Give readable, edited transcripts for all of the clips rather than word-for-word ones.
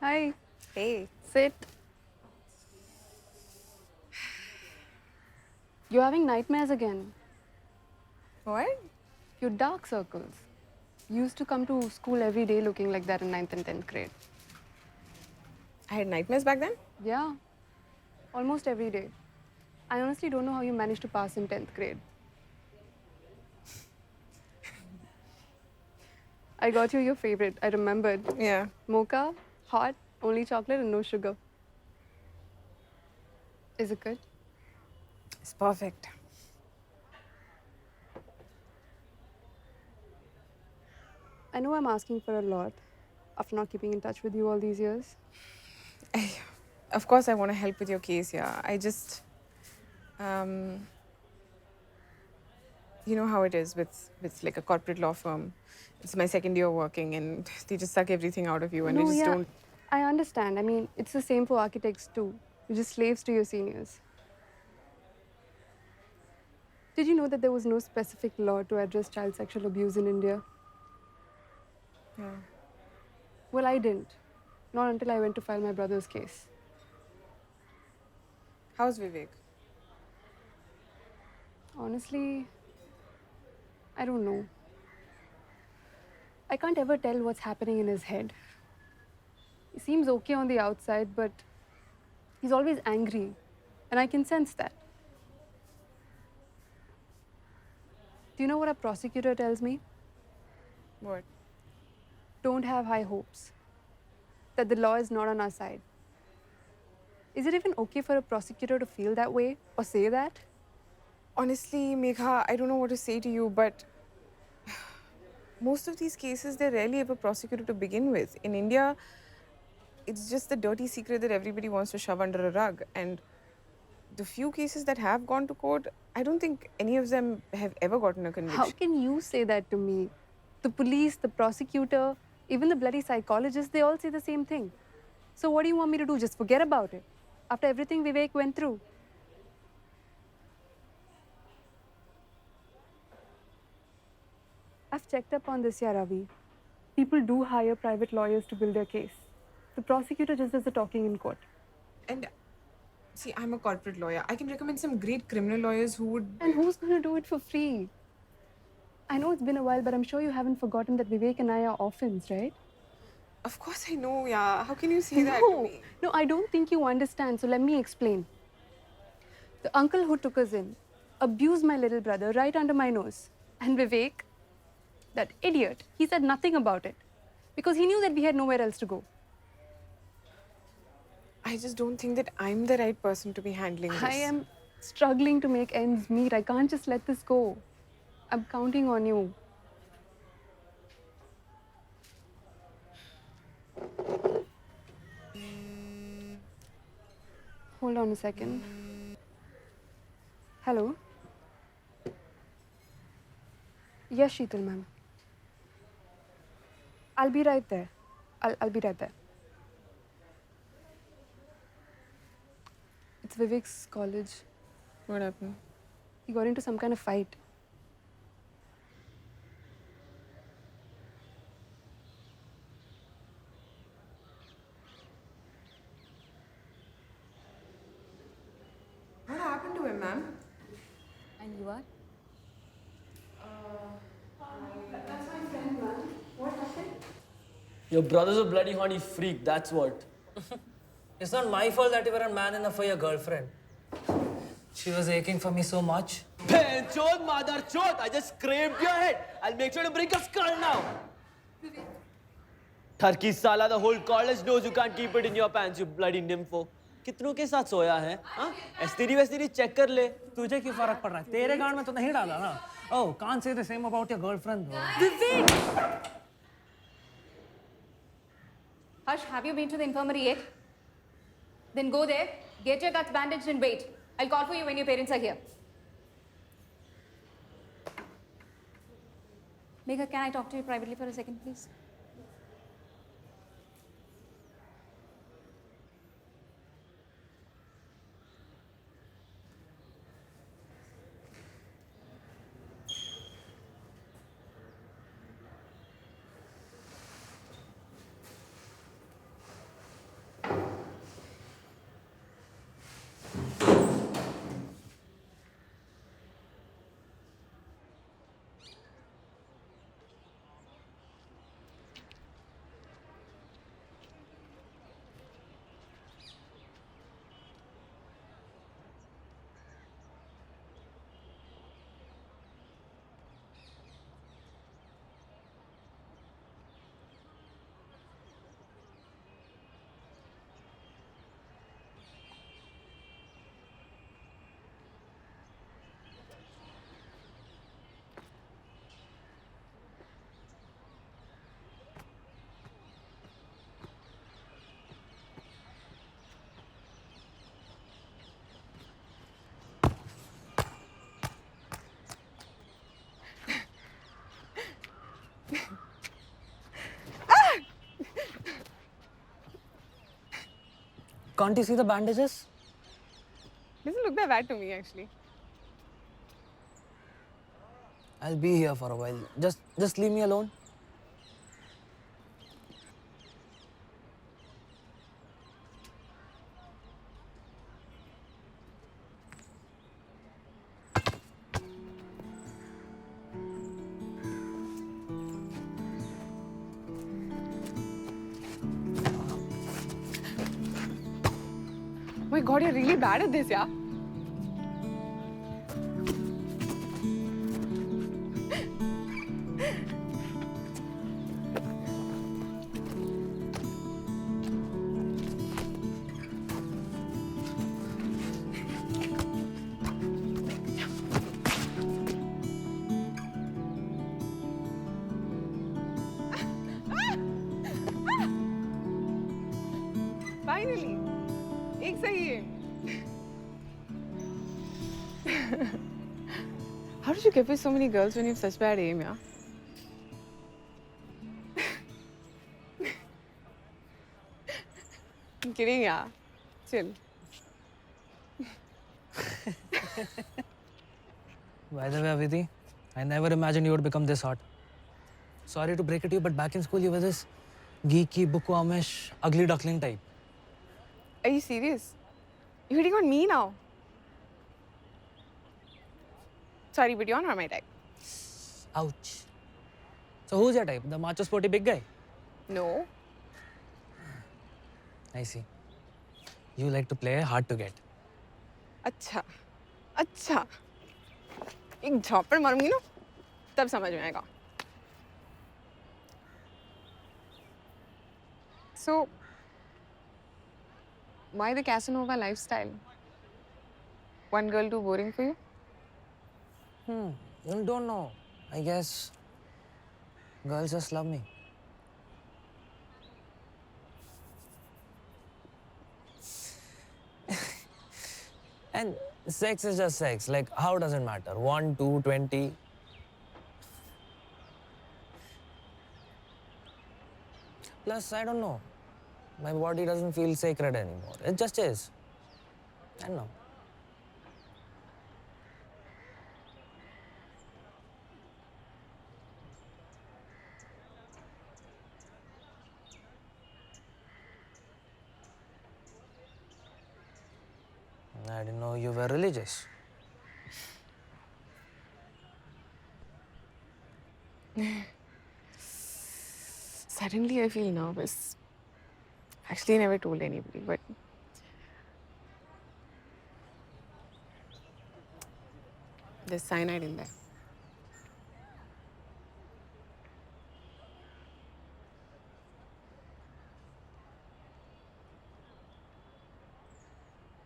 Hi, Hey, sit. You're having nightmares again. what? Your dark circles. You used to come to school every day looking like that in ninth and 10th grade. I had nightmares back then? Yeah, almost every day. I honestly don't know how you managed to pass in 10th grade. I got you your favorite. I remembered. Yeah. Mocha, hot, only chocolate and no sugar. Is it good? It's perfect. I know I'm asking for a lot after not keeping in touch with you all these years. I, of course, I want to help with your case, yeah. Um, you know how it is with like a corporate law firm. It's my second year working and they just suck everything out of you and they No, just yeah, don't. I understand. I mean, it's the same for architects too. You're just slaves to your seniors. Did you know that there was no specific law to address child sexual abuse in India? Yeah. Well, I didn't. Not until I went to file my brother's case. How's Vivek? Honestly, I don't know. I can't ever tell what's happening in his head. He seems okay on the outside, but he's always angry, and I can sense that. Do you know what a prosecutor tells me? What? Don't have high hopes, that the law is not on our side. Is it even okay for a prosecutor to feel that way or say that? Honestly, Megha, I don't know what to say to you, but most of these cases, they're rarely ever prosecuted to begin with. In India, it's just the dirty secret that everybody wants to shove under a rug. And the few cases that have gone to court, I don't think any of them have ever gotten a How conviction. can you say that to me? The police, the prosecutor, even the bloody psychologist, they all say the same thing. So, what do you want me to do? Just forget about it? After everything Vivek went through? I've checked up on this, yeah, Ravi. People do hire private lawyers to build their case. The prosecutor just does the talking in court. And see, I'm a corporate lawyer. I can recommend some great criminal lawyers who would. And who's going to do it for free? I know it's been a while, but I'm sure you haven't forgotten that Vivek and I are orphans, right? Of course, I know, yeah. How can you say that to No, me? no, I don't think you understand. So let me explain. The uncle who took us in abused my little brother right under my nose. And Vivek, that idiot, he said nothing about it because he knew that we had nowhere else to go. I just don't think that I'm the right person to be handling I this. am struggling to make ends meet. I can't just let this go. I'm counting on you. Hold on a second. Hello? Yes, Sheetal, ma'am. I'll be right there. I'll be right there. It's Vivek's college. What happened? He got into some kind of fight. What happened to him, ma'am? And you are? That's my friend, ma'am. What happened? Your brother's a bloody horny freak, that's what. It's not my fault that you weren't man enough for your girlfriend. She was aching for me so much. Chod, mother chod! I just scraped your head. I'll make sure to break your skull now. Turkey Sala, the whole college knows you can't keep it in your pants, you bloody nympho. कितनों के साथ सोया है? हाँ? STD वेस्टीडी check कर ले. तुझे क्यों फर्क पड़ रहा है? तेरे गांड में तो नहीं डाला ना. Oh, can't say the same about your girlfriend though. Vivek! Hush, have you been to the infirmary yet? Then go there, get your guts bandaged and wait. I'll call for you when your parents are here. Megha, can I talk to you privately for a second, please? Can't you see the bandages? Doesn't look that bad to me, actually. I'll be here for a while. Just leave me alone. My God, you're really bad at this, yeah? Finally! एक सही है. How did you get with so many girls when you have such bad aim, yeah? I'm kidding, yeah. Chill. By the way, Avidhi, I never imagined you would become this hot. Sorry to break it to you, but back in school you were this geeky, bookwormish, ugly duckling type. Are you serious? You're hitting on me now. Sorry, but you're not my type. Ouch. So who's your type? The macho sporty big guy? No. I see. You like to play hard to get. अच्छा. अच्छा. एक झापड़ मारूंगी ना, तब समझ में आएगा. So, why the Casanova lifestyle? One girl too boring for you? You don't know. I guess girls just love me. And sex is just sex. Like, how does it matter? 1, 2, 20. Plus, I don't know. My body doesn't feel sacred anymore. It just is. I don't know. I didn't know you were religious. Suddenly I feel nervous. Actually, I never told anybody, but there's cyanide in there.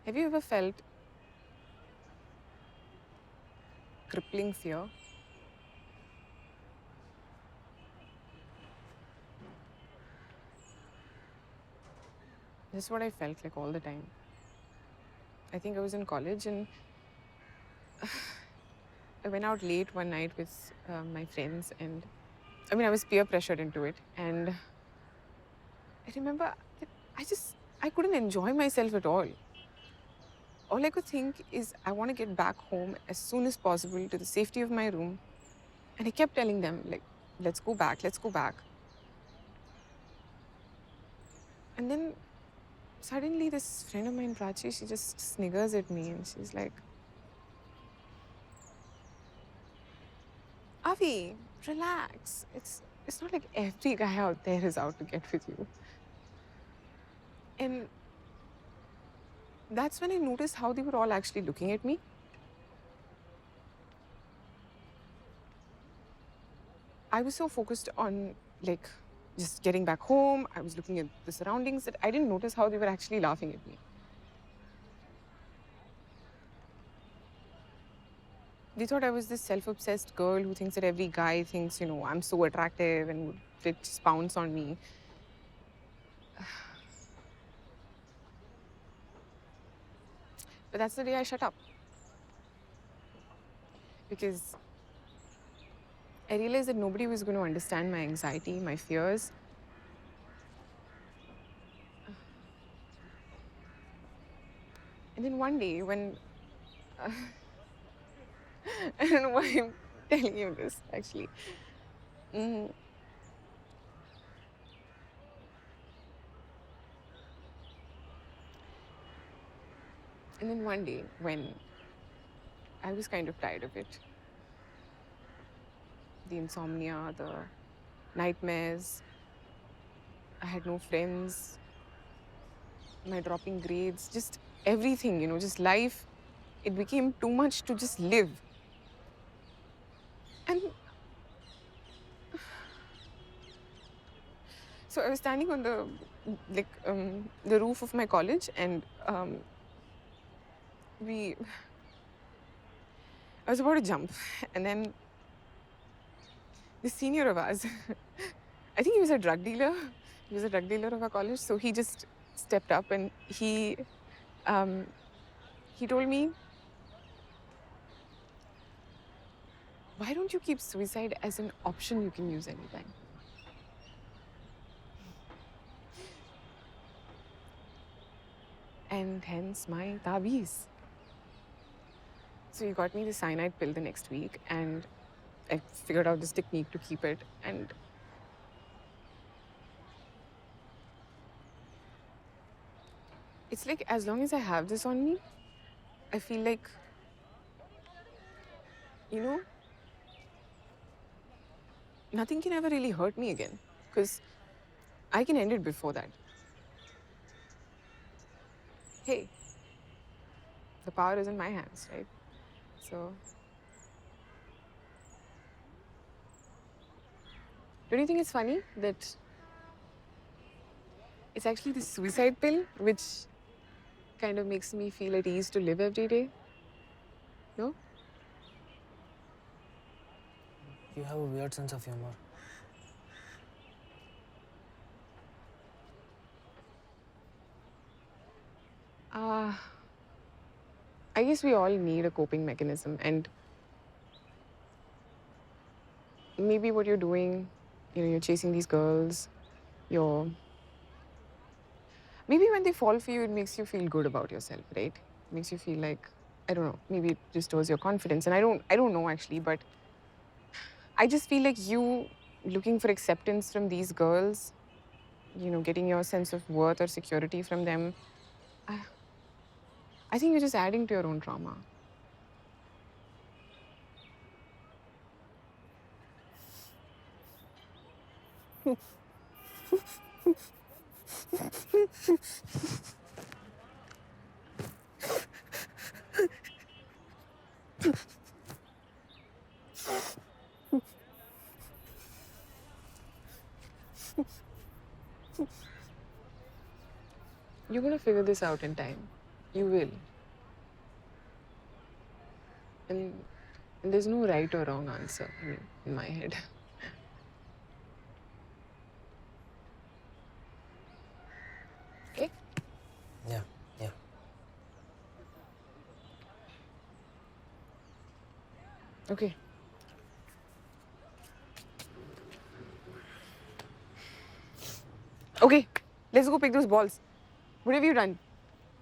Have you ever felt crippling fear? This is what I felt like all the time. I think I was in college and I went out late one night with my friends, and I was peer pressured into it. And I remember that I couldn't enjoy myself at all. All I could think is I want to get back home as soon as possible to the safety of my room. And I kept telling them, like, let's go back, let's go back. And then suddenly this friend of mine, Prachi, she just sniggers at me and she's like, Avi, relax. It's not like every guy out there is out to get with you. And that's when I noticed how they were all actually looking at me. I was so focused on, like, just getting back home. I was looking at the surroundings that I didn't notice how they were actually laughing at me. They thought I was this self-obsessed girl who thinks that every guy thinks, I'm so attractive and would just pounce on me. But that's the day I shut up. Because I realized that nobody was going to understand my anxiety, my fears. And then one day when... I don't know why I'm telling you this, actually. Mm. And then one day when I was kind of tired of it, the insomnia, the nightmares, I had no friends, my dropping grades, just everything, you know, just life. It became too much to just live. And so I was standing on the roof of my college, and I was about to jump, and then this senior of ours, I think he was a drug dealer. He was a drug dealer of our college, so he just stepped up and he told me, why don't you keep suicide as an option you can use anytime? And hence my tabiz. So he got me the cyanide pill the next week, and I figured out this technique to keep it. And it's like, as long as I have this on me, I feel like, you know, nothing can ever really hurt me again, because I can end it before that. Hey, the power is in my hands, right? So, don't you think it's funny that it's actually the suicide pill which kind of makes me feel at ease to live every day? No? You have a weird sense of humor. I guess we all need a coping mechanism, and maybe what you're doing, you know, you're chasing these girls, maybe when they fall for you, it makes you feel good about yourself, right? It makes you feel like, I don't know, maybe it restores your confidence. And I don't know actually, but I just feel like you looking for acceptance from these girls, you know, getting your sense of worth or security from them, I think you're just adding to your own trauma. You're gonna figure this out in time. You will. And there's no right or wrong answer, I mean, in my head. Okay? Yeah, yeah. Okay. Okay, let's go pick those balls. What have you done?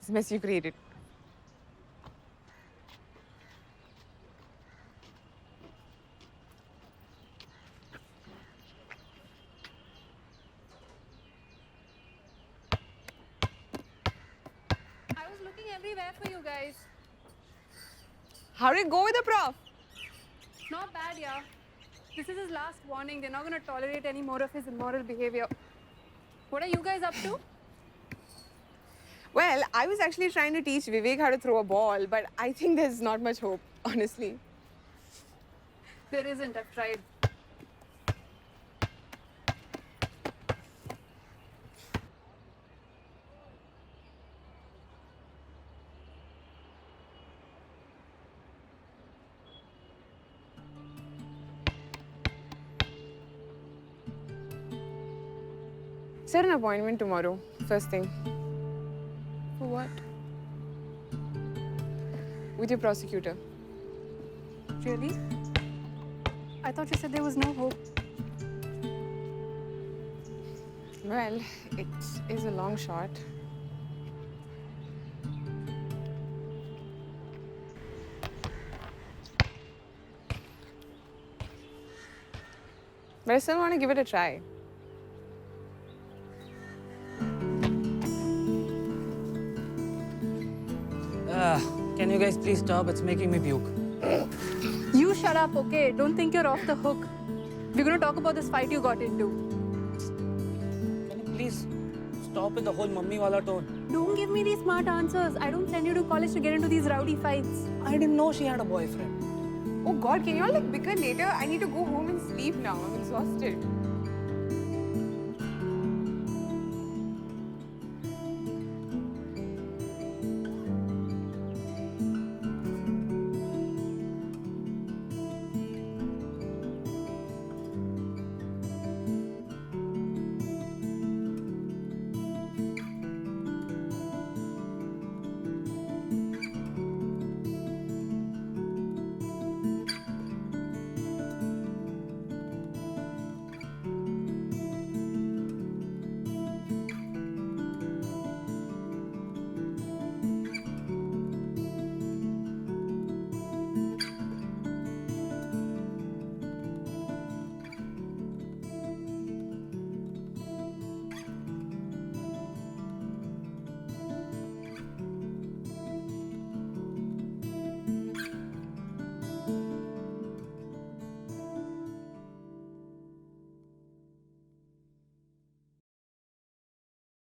This mess you created. I was looking everywhere for you guys. How did it go with the prof? Not bad, yeah. This is his last warning. They're not going to tolerate any more of his immoral behavior. What are you guys up to? Well, I was actually trying to teach Vivek how to throw a ball, but I think there's not much hope, honestly. There isn't. I've tried. Set an appointment tomorrow, first thing. For what? With your prosecutor. Really? I thought you said there was no hope. Well, it is a long shot. But I still want to give it a try. Can you guys please stop? It's making me puke. You shut up, okay? Don't think you're off the hook. We're going to talk about this fight you got into. Can you please stop with the whole mummy wala tone? Don't give me these smart answers. I don't send you to college to get into these rowdy fights. I didn't know she had a boyfriend. Oh God, can you all like bicker later? I need to go home and sleep now. I'm exhausted.